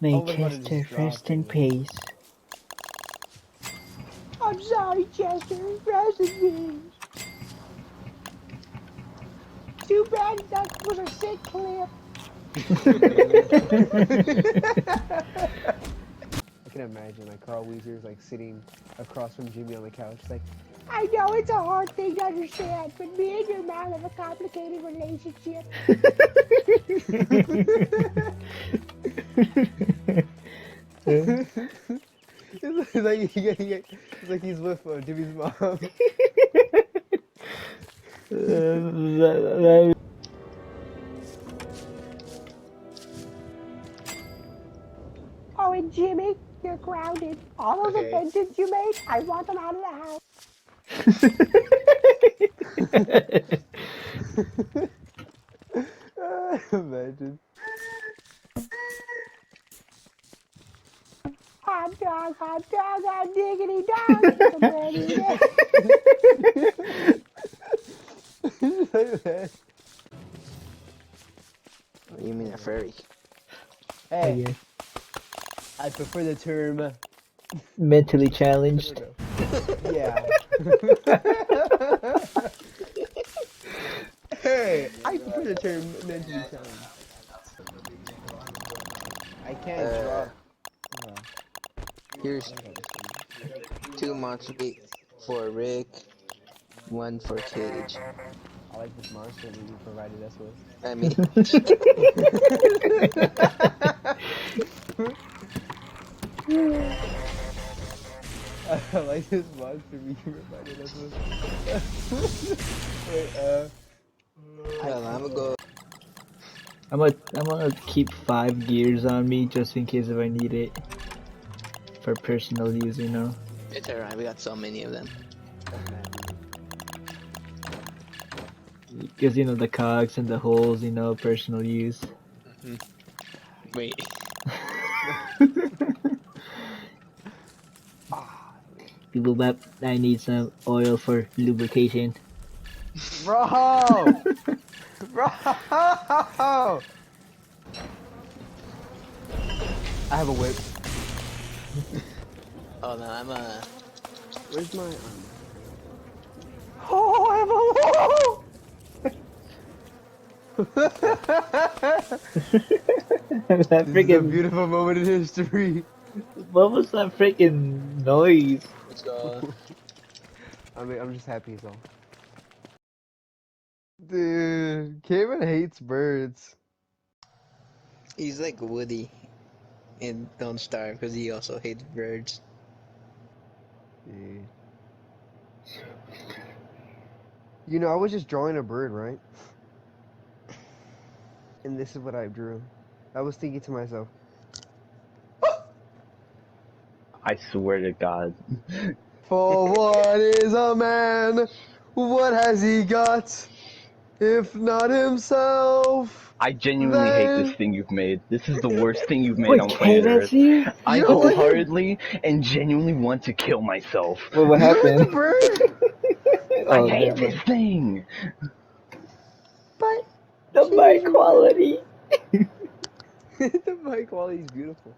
May Almost wanted to Chester just drop rest in it. peace. I'm sorry, Chester. Rest in peace. Too bad that was a sick clip. I can imagine like Carl Wheezer is like sitting across from Jimmy on the couch, like, I know it's a hard thing to understand, but me and your mom have a complicated relationship. it's like he's with Jimmy's mom. Oh, and Jimmy, you're grounded. All those Okay. inventions you made, I want them out of the house. Imagine. Hot dog, hot diggity dog. It's a brand new day. Like that. What do you mean a furry? Oh Hey, yeah. I prefer the term. Mentally challenged. Yeah. Hey, I prefer the term mentally challenged. I can't drop. Here's 2 months meat for Rick, 1 for Cage. I like this monster that you provided us with. I mean, I like this monster you provided us with. Wait, well, I'm gonna go. I'm gonna keep 5 gears on me just in case if I need it for personal use, you know. It's alright, we got so many of them. Because you know the cogs and the holes, you know, personal use. Wait, People, but I need some oil for lubrication. bro! Bro! I have a whip. oh no, I'm Where's my Oh, I have a wall. That This is a freaking. beautiful moment in history. What was that freaking noise? let's go. I'm just happy as all. Dude, Cameron hates birds. He's like Woody in Don't Starve because he also hates birds. Yeah. You know, I was just drawing a bird, right? And this is what I drew. I was thinking to myself, I swear to God. for what is a man? What has he got? If not himself, I genuinely hate this then thing you've made. This is the worst thing you've made Wait, on hey, planet that's Earth. you? I you don't like it? wholeheartedly and genuinely want to kill myself. Wait, what You don't like the happened? bird? I Oh, hate never this mind. thing! But the mic quality. The mic quality is beautiful.